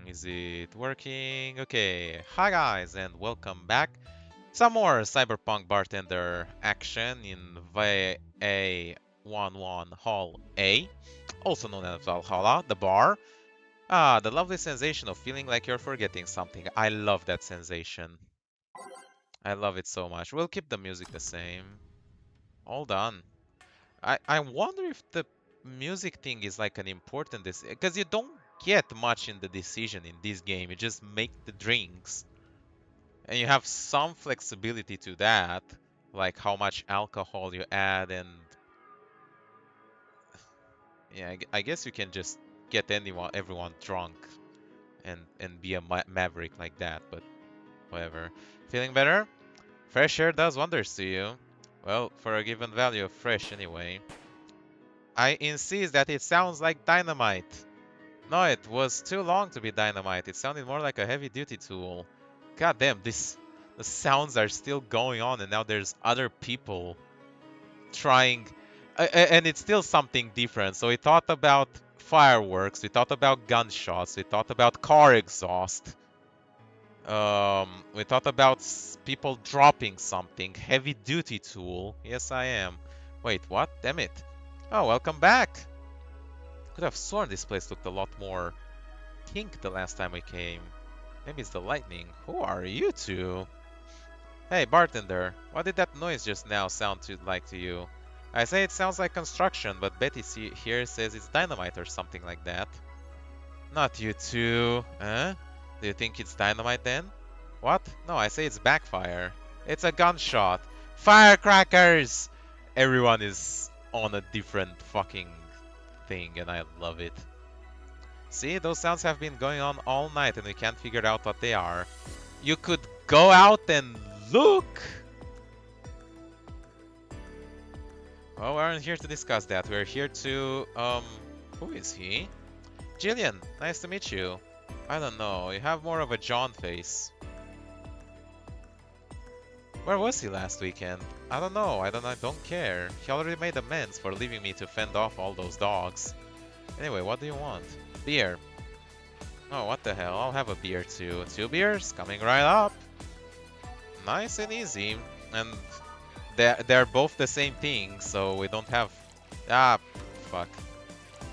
Is it working? Okay. Hi guys and welcome back. Some more Cyberpunk Bartender Action in VA-11 Hall-A, also known as Valhalla, the bar. The lovely sensation of feeling like you're forgetting something. I love that sensation. I love it so much. We'll keep the music the same. All done. I wonder if the music thing is like an important because you don't get much in the decision in this game. You just make the drinks, and you have some flexibility to that, like how much alcohol you add, and yeah, I guess you can just get everyone drunk and be a maverick like that. But whatever. Feeling better? Fresh air does wonders to you. Well, for a given value of fresh anyway. I insist that it sounds like dynamite. No, it was too long to be dynamite. It sounded more like a heavy-duty tool. God damn, the sounds are still going on, and now there's other people trying, and it's still something different. So we thought about fireworks, we thought about gunshots, we thought about car exhaust. We thought about people dropping something. Heavy-duty tool. Yes, I am. Wait, what? Damn it. Oh, welcome back. Could have sworn this place looked a lot more pink the last time we came. Maybe it's the lightning. Who are you two? Hey, bartender. What did that noise just now sound like to you? I say it sounds like construction, but Betty here says it's dynamite or something like that. Not you two. Huh? Do you think it's dynamite then? What? No, I say it's backfire. It's a gunshot. Firecrackers! Everyone is on a different fucking thing, and I love it. See, those sounds have been going on all night, and we can't figure out what they are. You could go out and look! Well, we aren't here to discuss that. We're here to, who is he? Jillian, nice to meet you. I don't know, you have more of a John face. Where was he last weekend? I don't know, I don't care. He already made amends for leaving me to fend off all those dogs. Anyway, what do you want? Beer. Oh, what the hell, I'll have a beer too. 2 beers? Coming right up. Nice and easy. And they're both the same thing, so we don't have... Ah, fuck.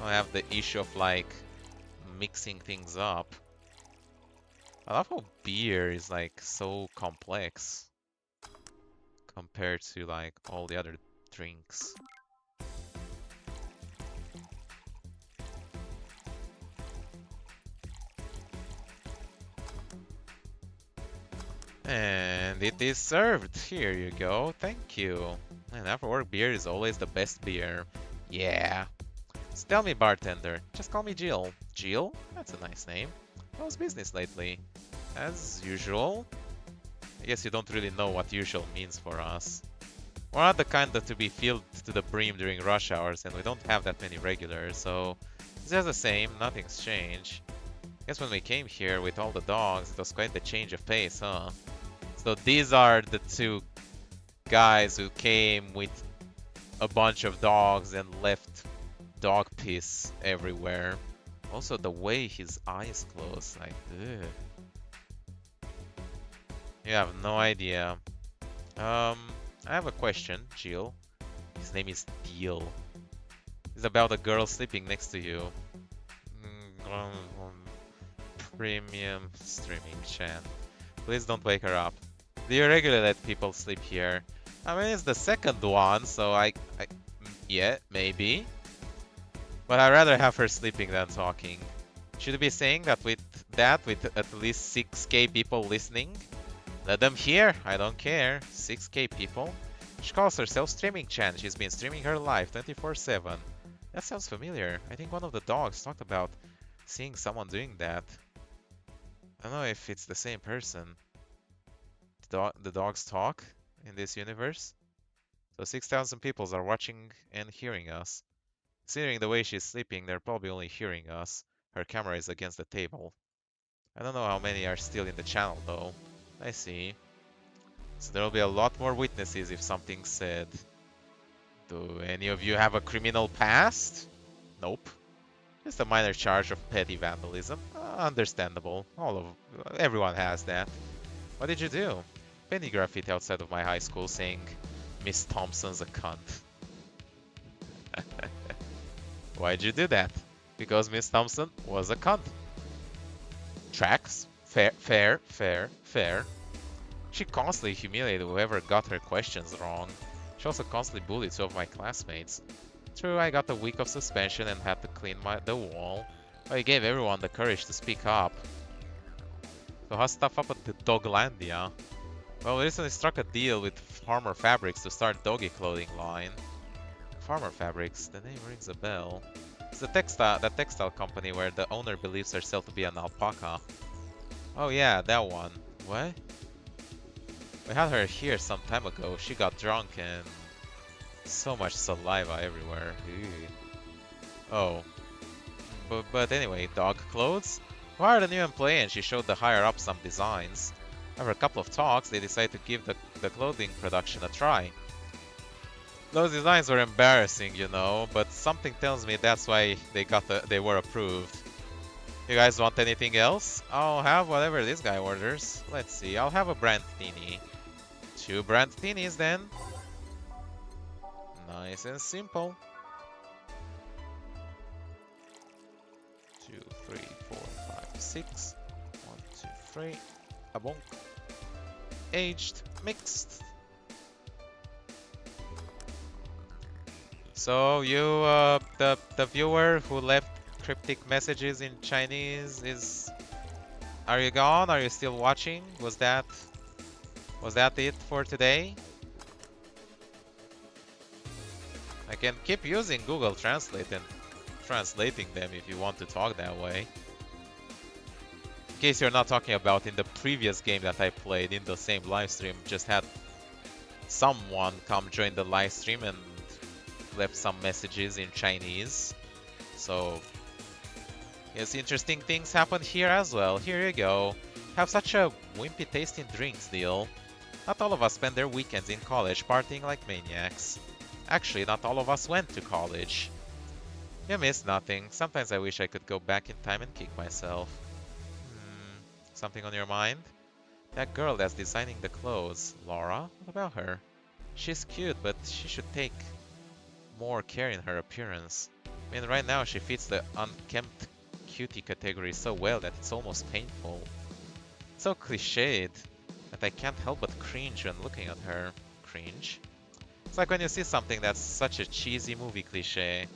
I don't have the issue of, like, mixing things up. I love how beer is, like, so complex compared to, like, all the other drinks. And it is served. Here you go. Thank you. And after work beer is always the best beer. Yeah. So tell me, bartender. Just call me Jill. Jill? That's a nice name. How's business lately? As usual. I guess you don't really know what usual means for us. We're not the kind to be filled to the brim during rush hours, and we don't have that many regulars, so it's just the same. Nothing's changed. I guess when we came here with all the dogs, it was quite the change of pace, huh? So these are the two guys who came with a bunch of dogs and left dog piss everywhere. Also, the way his eyes close, like, ugh. You have no idea. I have a question, Jill. His name is Deal. It's about a girl sleeping next to you. Premium streaming chat. Please don't wake her up. Do you regularly let people sleep here? I mean, it's the second one, so yeah, maybe. But I'd rather have her sleeping than talking. Should we be saying that with at least 6k people listening? Let them hear, I don't care. 6k people? She calls herself Streaming Chan. She's been streaming her life 24/7. That sounds familiar. I think one of the dogs talked about seeing someone doing that. I don't know if it's the same person. The dogs talk in this universe? So 6,000 people are watching and hearing us. Considering the way she's sleeping, they're probably only hearing us. Her camera is against the table. I don't know how many are still in the channel though. I see. So there will be a lot more witnesses if something's said. Do any of you have a criminal past? Nope. Just a minor charge of petty vandalism. Understandable. Everyone has that. What did you do? Penny graffiti outside of my high school saying, Miss Thompson's a cunt. Why'd you do that? Because Miss Thompson was a cunt. Tracks. Fair, fair, fair, fair. She constantly humiliated whoever got her questions wrong. She also constantly bullied two of my classmates. True, I got a week of suspension and had to clean the wall, but it gave everyone the courage to speak up. So how's stuff up at the Doglandia? Well, we recently struck a deal with Farmer Fabrics to start doggy clothing line. Farmer Fabrics, the name rings a bell. It's the textile company where the owner believes herself to be an alpaca. Oh yeah, that one. What? We had her here some time ago. She got drunk and so much saliva everywhere. Ew. Oh. But anyway, dog clothes? We hired a new employee and she showed the higher up some designs. After a couple of talks, they decided to give the clothing production a try. Those designs were embarrassing, you know, but something tells me that's why they were approved. You guys want anything else? I'll have whatever this guy orders. Let's see, I'll have a Brandtini. 2 Brandtinis then. Nice and simple. 2, 3, 4, 5, 6. 1, 2, 3. A bonk. Aged, mixed. So you, the viewer who left cryptic messages in Chinese are you gone? Are you still watching? Was that it for today? I can keep using Google Translate and translating them if you want to talk that way. In case you're not talking about in the previous game that I played in the same livestream, just had someone come join the livestream and left some messages in Chinese. So, yes, interesting things happen here as well. Here you go. Have such a wimpy tasting drinks deal. Not all of us spend their weekends in college partying like maniacs. Actually, not all of us went to college. You missed nothing. Sometimes I wish I could go back in time and kick myself. Something on your mind? That girl that's designing the clothes, Laura? What about her? She's cute, but she should take more care in her appearance. I mean, right now she fits the unkempt cutie category so well that it's almost painful. It's so cliched that I can't help but cringe when looking at her. Cringe? It's like when you see something that's such a cheesy movie cliche,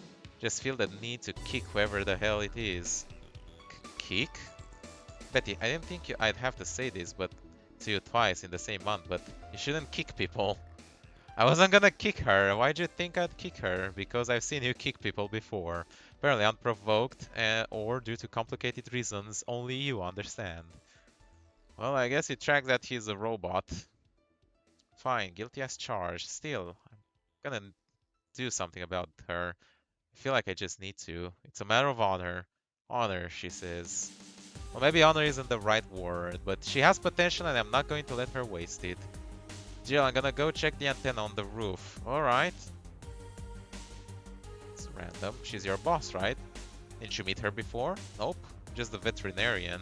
just feel the need to kick whoever the hell it is. Kick? Betty, I didn't think I'd have to say this to you twice in the same month, but you shouldn't kick people. I wasn't gonna kick her. Why'd you think I'd kick her? Because I've seen you kick people before. Apparently unprovoked, or due to complicated reasons only you understand. Well, I guess it tracks that he's a robot. Fine, guilty as charged. Still, I'm gonna do something about her. I feel like I just need to. It's a matter of honor. Honor, she says. Well, maybe honor isn't the right word, but she has potential and I'm not going to let her waste it. Jill, I'm gonna go check the antenna on the roof. Alright. It's random. She's your boss, right? Didn't you meet her before? Nope. Just the veterinarian.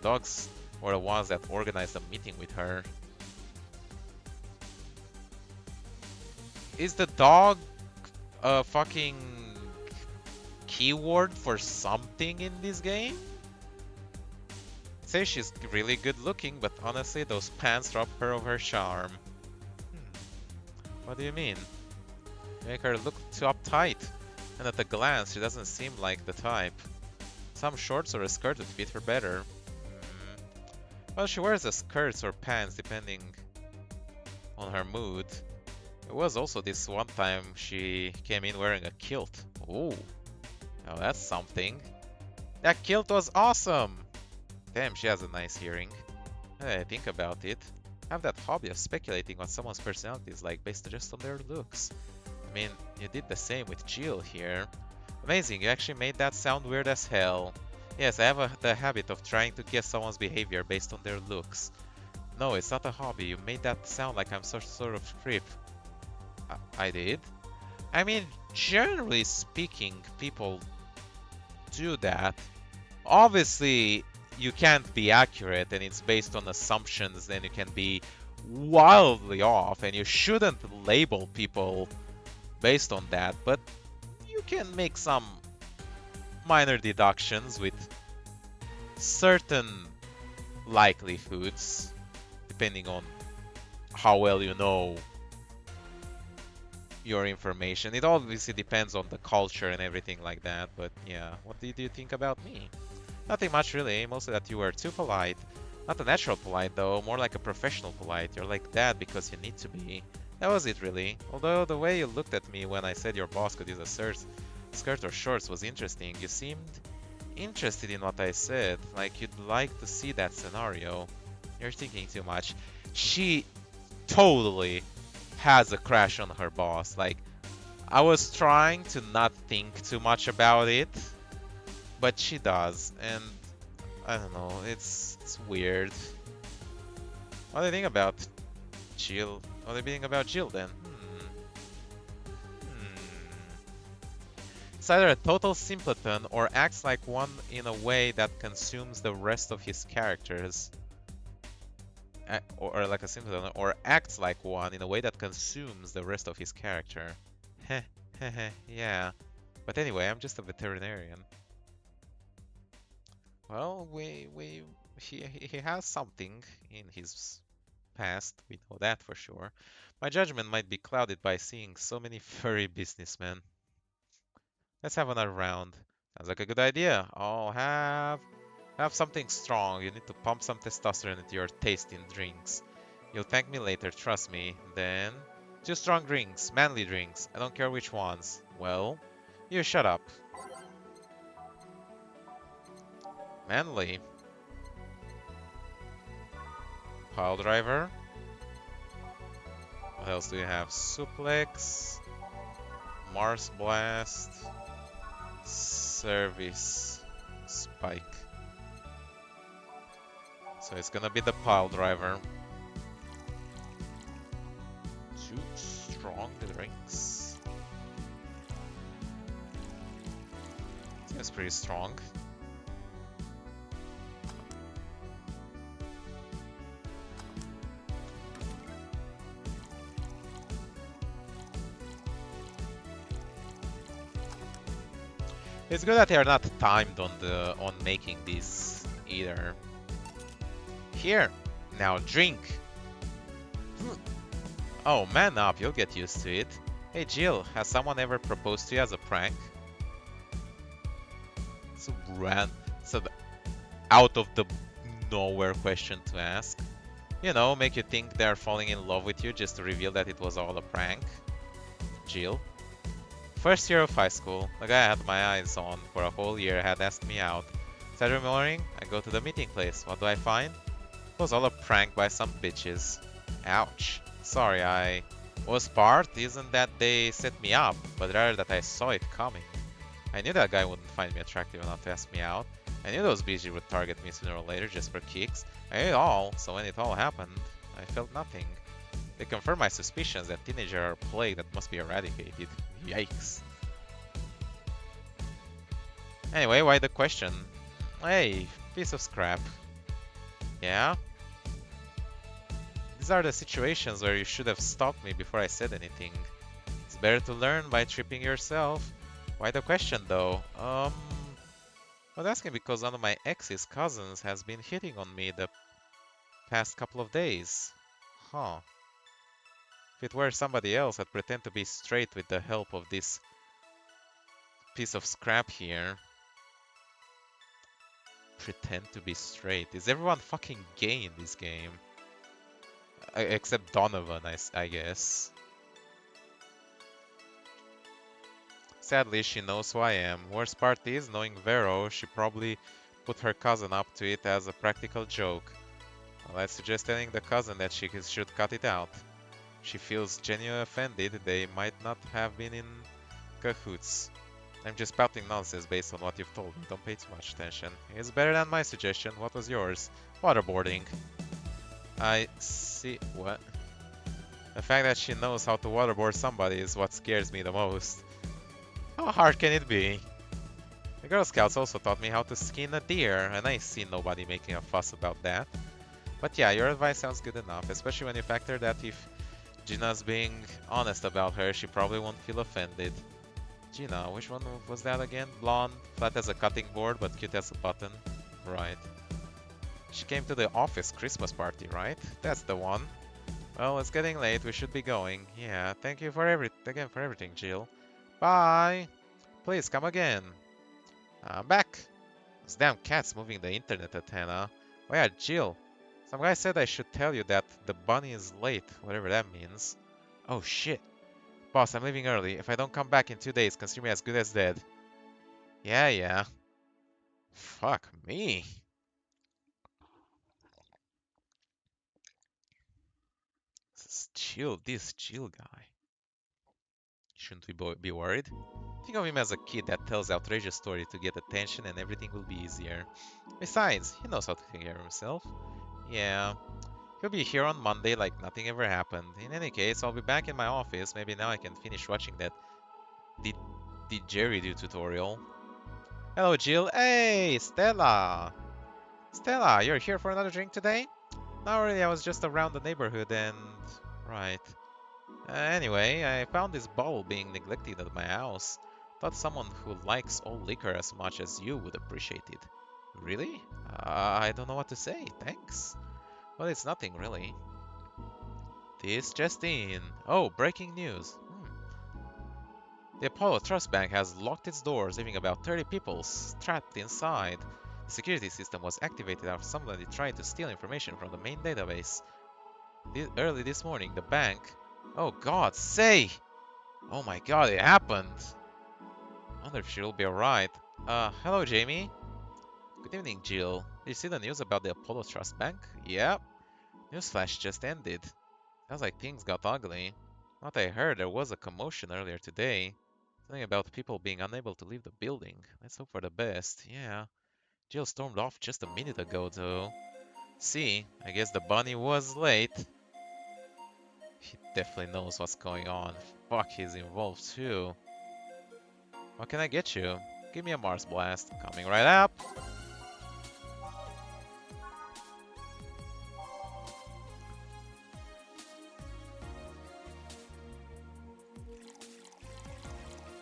Dogs were the ones that organized a meeting with her. Is the dog a fucking keyword for something in this game? I'd say she's really good looking, but honestly those pants rob her of her charm. What do you mean? You make her look too uptight, and at a glance she doesn't seem like the type. Some shorts or a skirt would fit her better. Well, she wears the skirts or pants depending on her mood. It was also this one time she came in wearing a kilt. Ooh, now that's something. That kilt was awesome! Damn, she has a nice hearing. Now that I think about it, I have that hobby of speculating what someone's personality is like based just on their looks. I mean, you did the same with Jill here. Amazing, you actually made that sound weird as hell. Yes, I have the habit of trying to guess someone's behavior based on their looks. No, it's not a hobby, you made that sound like I'm some sort of creep. I did? I mean, generally speaking, people do that. Obviously, you can't be accurate and it's based on assumptions, then you can be wildly off, and you shouldn't label people based on that, but you can make some minor deductions with certain likelihoods, depending on how well you know your information. It obviously depends on the culture and everything like that, but yeah, what did you think about me? Nothing much really, mostly that you were too polite. Not a natural polite though, more like a professional polite. You're like that because you need to be. That was it really. Although the way you looked at me when I said your boss could use a skirt or shorts was interesting. You seemed interested in what I said, like you'd like to see that scenario. You're thinking too much. She totally has a crush on her boss. Like, I was trying to not think too much about it, but she does, and I don't know, it's weird. What do you think about Jill? What do you think about Jill then? It's either a total simpleton or acts like one in a way that consumes the rest of his characters. Or like a simpleton, or acts like one in a way that consumes the rest of his character. Heh, heh, heh, yeah. But anyway, I'm just a veterinarian. Well, he has something in his past, we know that for sure. My judgment might be clouded by seeing so many furry businessmen. Let's have another round. Sounds like a good idea. I'll have something strong. You need to pump some testosterone into your tasty drinks. You'll thank me later, trust me. Then, 2 strong drinks, manly drinks. I don't care which ones. Well, you shut up. Manly. Pile driver. What else do you have? Suplex. Mars blast. Service. Spike. So it's gonna be the pile driver. 2 strong drinks. Seems pretty strong. It's good that they are not timed on making these either. Here, now drink. Oh, man up, you'll get used to it. Hey Jill, has someone ever proposed to you as a prank? It's an out of the nowhere question to ask. You know, make you think they're falling in love with you just to reveal that it was all a prank. Jill. First year of high school, the guy I had my eyes on for a whole year had asked me out. Saturday morning, I go to the meeting place. What do I find? It was all a prank by some bitches. Ouch. Sorry, I was part isn't that they set me up, but rather that I saw it coming. I knew that guy wouldn't find me attractive enough to ask me out. I knew those bitches would target me sooner or later just for kicks. I knew it all, so when it all happened, I felt nothing. They confirmed my suspicions that teenagers are a plague that must be eradicated. Yikes. Anyway, why the question? Hey, piece of scrap. Yeah? These are the situations where you should have stopped me before I said anything. It's better to learn by tripping yourself. Why the question though? I was asking because one of my ex's cousins has been hitting on me the past couple of days. Huh. If it were somebody else, I'd pretend to be straight with the help of this piece of scrap here. Pretend to be straight. Is everyone fucking gay in this game? Except Donovan, I guess. Sadly, she knows who I am. Worst part is, knowing Vero, she probably put her cousin up to it as a practical joke. Well, I suggest telling the cousin that she should cut it out. She feels genuinely offended, they might not have been in cahoots. I'm just spouting nonsense based on what you've told me, don't pay too much attention. It's better than my suggestion, what was yours? Waterboarding. I see... what? The fact that she knows how to waterboard somebody is what scares me the most. How hard can it be? The Girl Scouts also taught me how to skin a deer, and I see nobody making a fuss about that. But yeah, your advice sounds good enough, especially when you factor that if Gina's being honest about her, she probably won't feel offended. Gina, which one was that again? Blonde, flat as a cutting board, but cute as a button. Right. She came to the office Christmas party, right? That's the one. Well, it's getting late, we should be going. Yeah, thank you for everything, Jill. Bye! Please, come again. I'm back! Those damn cats moving the internet antenna. Oh yeah, Jill. Some guy said I should tell you that the bunny is late, whatever that means. Oh shit. Boss, I'm leaving early. If I don't come back in 2 days, consider me as good as dead. Yeah. Fuck me. This Jill guy. Shouldn't we be worried? Think of him as a kid that tells outrageous stories to get attention and everything will be easier. Besides, he knows how to take care of himself. Yeah. He'll be here on Monday like nothing ever happened. In any case, I'll be back in my office. Maybe now I can finish watching that didgeridoo tutorial. Hello, Jill. Hey, Stella! Stella, you're here for another drink today? Not really, I was just around the neighborhood and... Right. Anyway, I found this bottle being neglected at my house. Thought someone who likes all liquor as much as you would appreciate it. Really? I don't know what to say, thanks. Well, it's nothing, really. This just in. Oh, breaking news. The Apollo Trust Bank has locked its doors, leaving about 30 people trapped inside. The security system was activated after somebody tried to steal information from the main database. Early this morning, the bank... Oh god, say! Oh my god, it happened! I wonder if she'll be alright. Hello Jamie. Good evening, Jill. Did you see the news about the Apollo Trust Bank? Yep. Newsflash just ended. Sounds like things got ugly. What I heard, there was a commotion earlier today. Something about people being unable to leave the building. Let's hope for the best. Yeah. Jill stormed off just a minute ago, though. See, I guess the bunny was late. He definitely knows what's going on. Fuck, he's involved too. What can I get you? Give me a Mars Blast. Coming right up.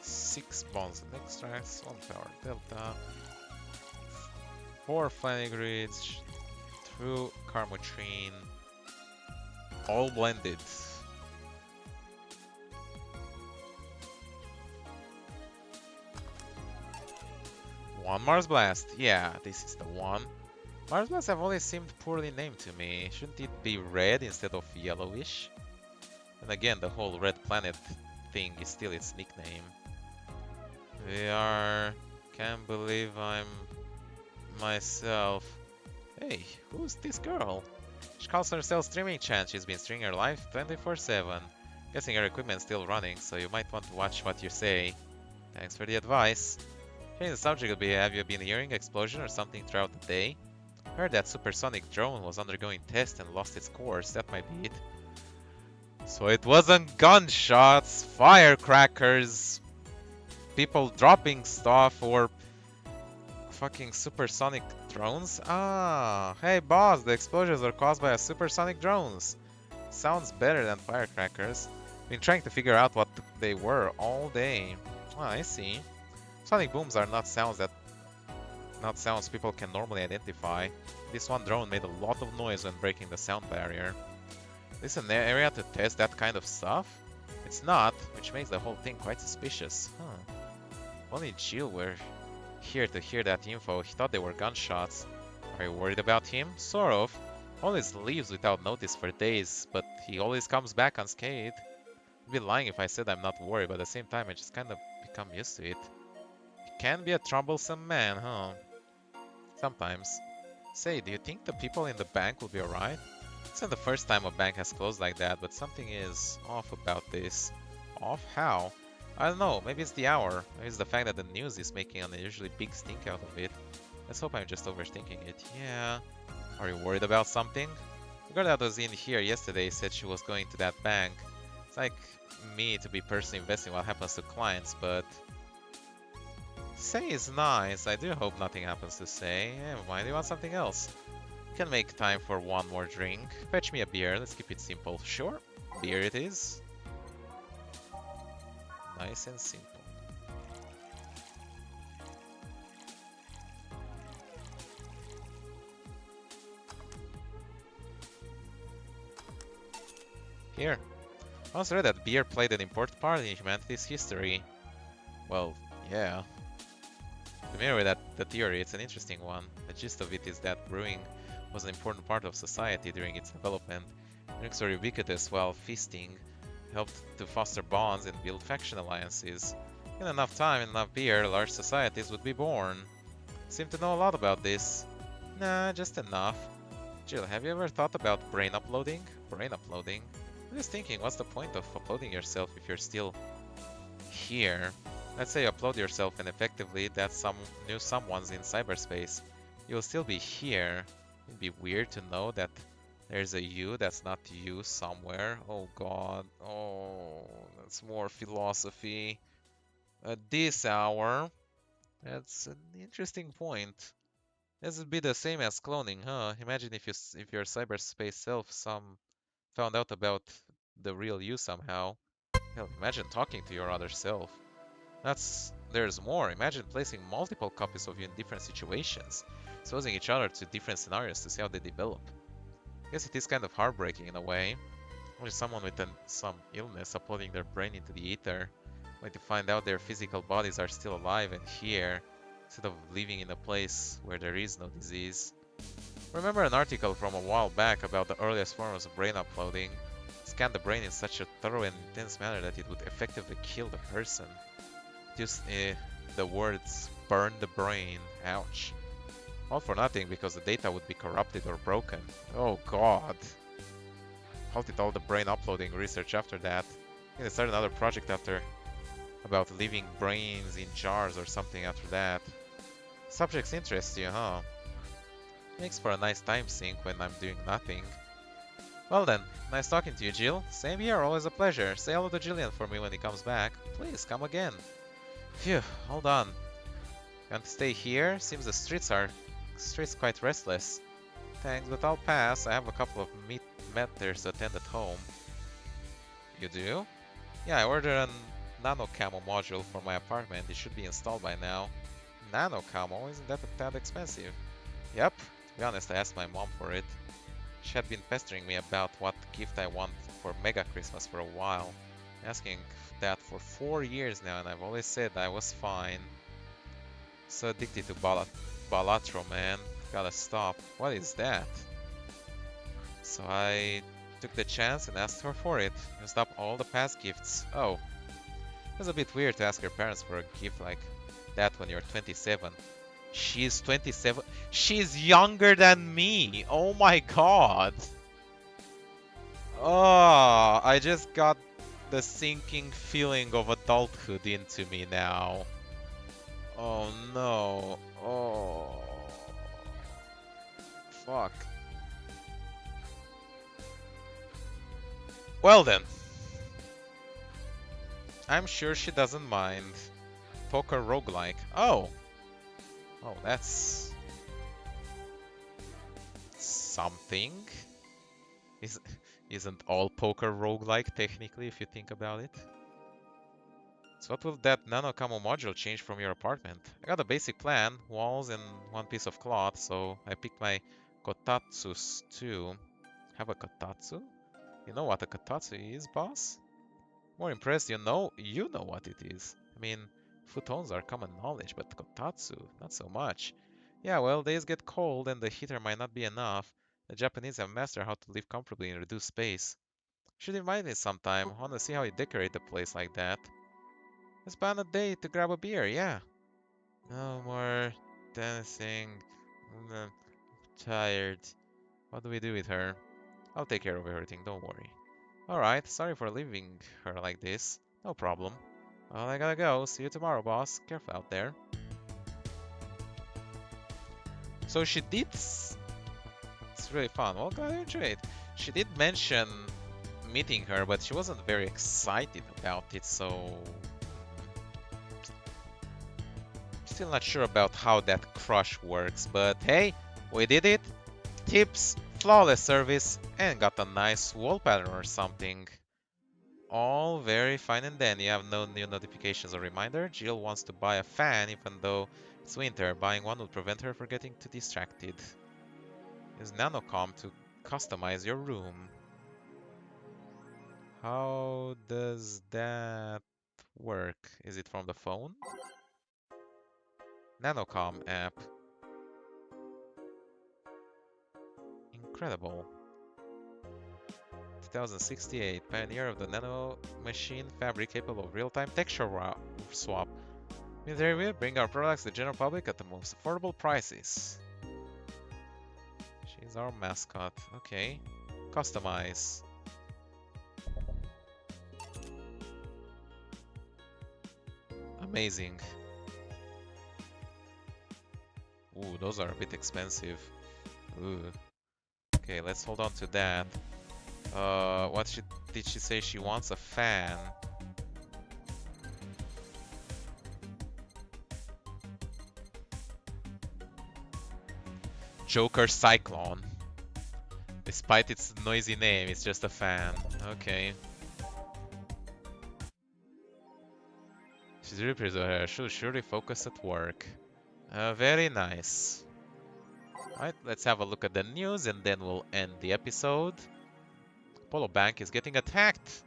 Six bonds and extracts, 1 power delta, 4 flanning grids, 2 carmotrine, all blended. One Mars Blast. Yeah, this is the one. Mars Blasts have always seemed poorly named to me. Shouldn't it be red instead of yellowish? And again, the whole red planet thing is still its nickname. Can't believe I'm myself. Hey, who's this girl? She calls herself Streaming Chan. She's been streaming her live 24/7. Guessing her equipment's still running, so you might want to watch what you say. Thanks for the advice. Changing the subject a bit, have you been hearing explosion or something throughout the day? Heard that supersonic drone was undergoing tests and lost its course. That might be it. So it wasn't gunshots, firecrackers, people dropping stuff, or fucking supersonic drones? Ah, hey boss, the explosions were caused by a supersonic drones. Sounds better than firecrackers. Been trying to figure out what they were all day. Ah, I see. Sonic booms are not sounds people can normally identify. This one drone made a lot of noise when breaking the sound barrier. Is this an area to test that kind of stuff? It's not, which makes the whole thing quite suspicious. Huh. Only Jill were here to hear that info. He thought they were gunshots. Are you worried about him? Sort of. Always leaves without notice for days, but he always comes back unscathed. I'd be lying if I said I'm not worried, but at the same time I just kind of become used to it. He can be a troublesome man, huh? Sometimes. Say, do you think the people in the bank will be alright? It's not the first time a bank has closed like that, but something is off about this. Off how? I don't know, maybe it's the hour. Maybe it's the fact that the news is making an unusually big stink out of it. Let's hope I'm just overthinking it. Yeah. Are you worried about something? The girl that was in here yesterday said she was going to that bank. It's like me to be personally investing what happens to clients, but... Say is nice. I do hope nothing happens to Say. Never mind, you want something else? Can make time for one more drink. Fetch me a beer. Let's keep it simple. Sure, beer it is. Nice and simple. Here. I once read that beer played an important part in humanity's history. Well, yeah. Familiar with the theory, it's an interesting one. The gist of it is that brewing was an important part of society during its development. Drinks were ubiquitous while feasting helped to foster bonds and build faction alliances. In enough time and enough beer, large societies would be born. Seem to know a lot about this. Nah, just enough. Jill, have you ever thought about brain uploading? Brain uploading? I'm just thinking, what's the point of uploading yourself if you're still here? Let's say you upload yourself and effectively that someone's in cyberspace. You'll still be here. It'd be weird to know that there's a you that's not you somewhere. Oh god. Oh, that's more philosophy. At this hour. That's an interesting point. This would be the same as cloning, huh? Imagine if your cyberspace self found out about the real you somehow. Hell, imagine talking to your other self. There's more. Imagine placing multiple copies of you in different situations, exposing each other to different scenarios to see how they develop. I guess it is kind of heartbreaking in a way. Only someone with some illness uploading their brain into the ether, only to find out their physical bodies are still alive and here, instead of living in a place where there is no disease. Remember an article from a while back about the earliest forms of brain uploading? Scan the brain in such a thorough and intense manner that it would effectively kill the person. Just the words burn the brain. Ouch. All for nothing because the data would be corrupted or broken. Oh god. Halted all the brain uploading research after that. I'm gonna start another project about leaving brains in jars or something after that. Subjects interest you, huh? Makes for a nice time sink when I'm doing nothing. Well then, nice talking to you, Jill. Same here, always a pleasure. Say hello to Jillian for me when he comes back. Please, come again. Phew, hold on. Can't stay here? Seems the streets quite restless. Thanks, but I'll pass. I have a couple of matters to attend at home. You do? Yeah, I ordered a nano camo module for my apartment. It should be installed by now. Nano camo? Isn't that a tad expensive? Yep. To be honest, I asked my mom for it. She had been pestering me about what gift I want for Mega Christmas for a while. Asking that for 4 years now, and I've always said I was fine. So addicted to Balatro, man. Gotta stop. What is that? So I took the chance and asked her for it. Used up all the past gifts. Oh. It was a bit weird to ask your parents for a gift like that when you're 27. She's 27. She's younger than me. Oh my god. Oh, I just got the sinking feeling of adulthood into me now. Oh no. Oh. Fuck. Well then. I'm sure she doesn't mind. Poker roguelike. Oh. Oh, that's something. Isn't all poker roguelike technically if you think about it? So what will that nano camo module change from your apartment? I got a basic plan, walls and one piece of cloth, so I picked my kotatsus too. Have a kotatsu? You know what a kotatsu is, boss? More impressed, you know what it is. I mean, futons are common knowledge, but kotatsu, not so much. Yeah, well, days get cold and the heater might not be enough. The Japanese have mastered how to live comfortably in reduced space. Should invite me sometime. I wanna see how you decorate the place like that. Let's plan a date to grab a beer, yeah. No more dancing. I'm tired. What do we do with her? I'll take care of everything, don't worry. Alright, sorry for leaving her like this. No problem. Well, I gotta go. See you tomorrow, boss. Careful out there. So she did... It's really fun. Well, glad you enjoyed it. She did mention meeting her, but she wasn't very excited about it, so... Still not sure about how that crush works, but hey, we did it. Tips, flawless service, and got a nice wall pattern or something. All very fine and dandy. You have no new notifications or reminder. Jill wants to buy a fan even though it's winter. Buying one would prevent her from getting too distracted. Use nanocom to customize your room. How does that work? Is it from the phone? Nanocom app. Incredible. 2068, pioneer of the nanomachine fabric capable of real-time texture swap. Means we will bring our products to the general public at the most affordable prices. She's our mascot. Okay. Customize. Amazing. Ooh, those are a bit expensive. Ooh. Okay, let's hold on to that. What did she say? She wants a fan. Joker Cyclone. Despite its noisy name, it's just a fan. Okay. She's really pretty, so she'll surely focus at work. Very nice. Alright, let's have a look at the news and then we'll end the episode. Apollo Bank is getting attacked.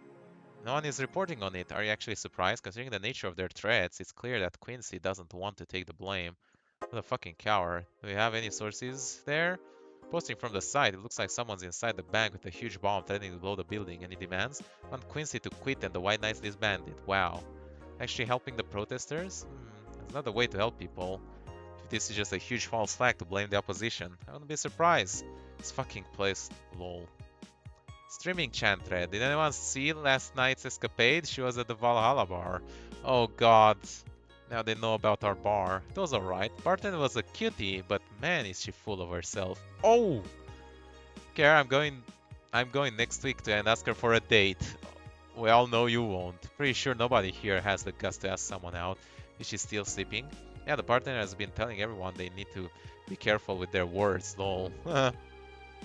No one is reporting on it. Are you actually surprised? Considering the nature of their threats, it's clear that Quincy doesn't want to take the blame. What a fucking coward. Do we have any sources there? Posting from the side, it looks like someone's inside the bank with a huge bomb threatening to blow the building. Any demands? Want Quincy to quit and the White Knights disbanded. Wow. Actually helping the protesters? That's not the way to help people. If this is just a huge false flag to blame the opposition, I wouldn't be surprised. This fucking place, lol. Streaming chat thread. Did anyone see last night's escapade? She was at the Valhalla bar. Oh god. Now they know about our bar. It was alright. Bartender was a cutie, but man is she full of herself. Oh! Care, I'm going next week to and ask her for a date. We all know you won't. Pretty sure nobody here has the guts to ask someone out. Is she still sleeping? Yeah, the bartender has been telling everyone they need to be careful with their words, lol. I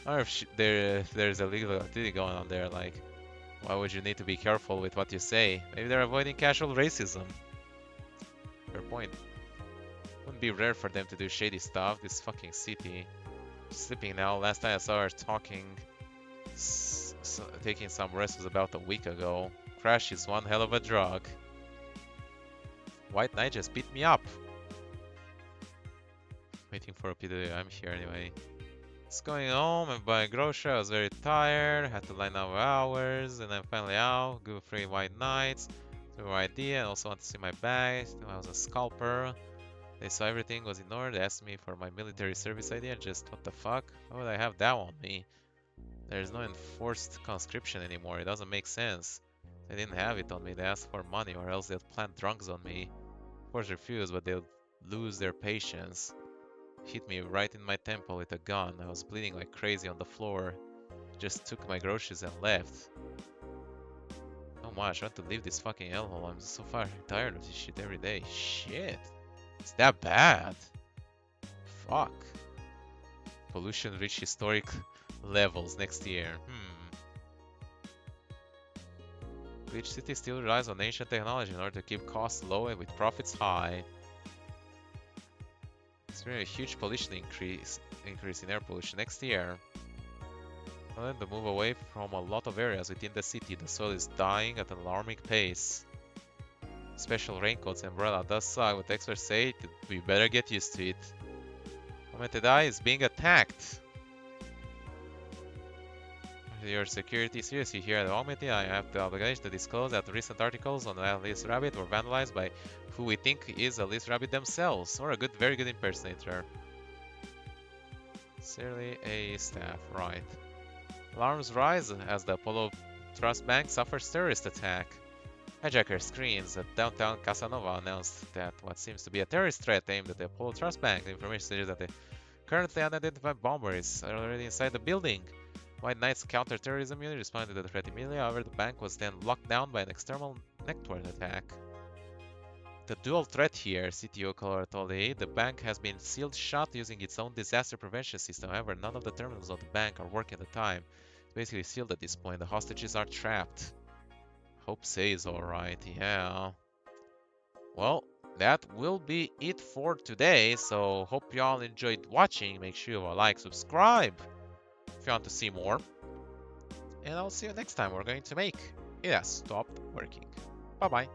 wonder if there's a legal activity going on there, like, why would you need to be careful with what you say? Maybe they're avoiding casual racism. Fair point. Wouldn't be rare for them to do shady stuff, this fucking city. She's sleeping now. Last time I saw her talking, taking some rest was about a week ago. Crash is one hell of a drug. White Knight just beat me up. Waiting for a PW, I'm here anyway. Just going home and buying groceries. I was very tired, had to line up hours, and I'm finally out. Go free White Knights. No idea, and also want to see my bag. I was a scalper. They saw everything was in order. They asked me for my military service ID, and just what the fuck? Why would I have that on me? There's no enforced conscription anymore. It doesn't make sense. They didn't have it on me. They asked for money, or else they'd plant drunks on me. Of course, refuse, but they'll lose their patience. Hit me right in my temple with a gun. I was bleeding like crazy on the floor. Just took my groceries and left. Oh my, I want to leave this fucking hellhole. I'm so far tired of this shit every day. Shit. It's that bad. Fuck. Pollution reached historic levels next year. Glitch City still relies on ancient technology in order to keep costs low and with profits high. It's really a huge pollution increase in air pollution next year. Plan to move away from a lot of areas within the city. The soil is dying at an alarming pace. Special raincoats and umbrella does suck, but experts say we better get used to it. Augmented Eye is being attacked. Your security seriously here at Augmented Eye. I have the obligation to disclose that recent articles on Alice Rabbit were vandalized by who we think is Alice Rabbit themselves, or a very good impersonator. Sincerely, a staff, right. Alarms rise as the Apollo Trust Bank suffers terrorist attack. Hijacker screens at downtown Casanova announced that what seems to be a terrorist threat aimed at the Apollo Trust Bank. The information suggests that the currently unidentified bomber is already inside the building. White Knight's counter-terrorism unit responded to the threat immediately, however the bank was then locked down by an external network attack. The dual threat here, CTO Colorado, the bank has been sealed shut using its own disaster prevention system. However, none of the terminals of the bank are working at the time. It's basically sealed at this point. The hostages are trapped. Hope Say is alright, yeah. Well, that will be it for today. So, hope y'all enjoyed watching. Make sure you like, subscribe if you want to see more. And I'll see you next time. We're going to make It Has Stopped Working. Bye-bye.